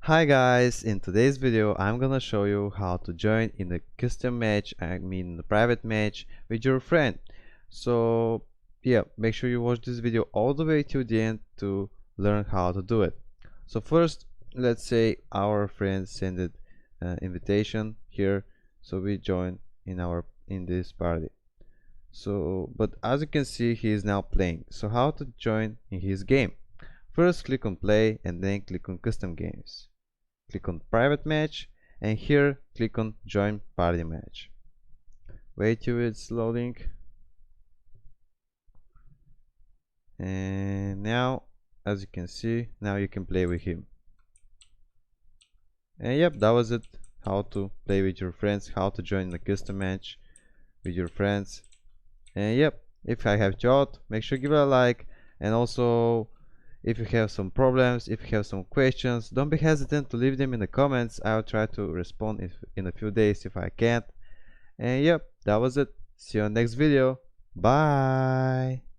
Hi guys, in today's video I'm gonna show you how to join in a custom match, I mean the private match with your friend. So yeah, make sure you watch this video all the way to the end to learn how to do it. So first, let's say our friend sent an invitation here, so we join in this party. So but as you can see, he is now playing. So how to join in his game? First click on play and then click on custom games. Click on private match and here click on join party match. Wait till it's loading. And now, as you can see, now you can play with him. And yep, that was it. How to play with your friends, how to join the custom match with your friends. And yep, if I have taught, make sure give it a like. And also, if you have some problems, if you have some questions, don't be hesitant to leave them in the comments. I'll try to respond in a few days if I can't. And yep, that was it. See you on next video. Bye.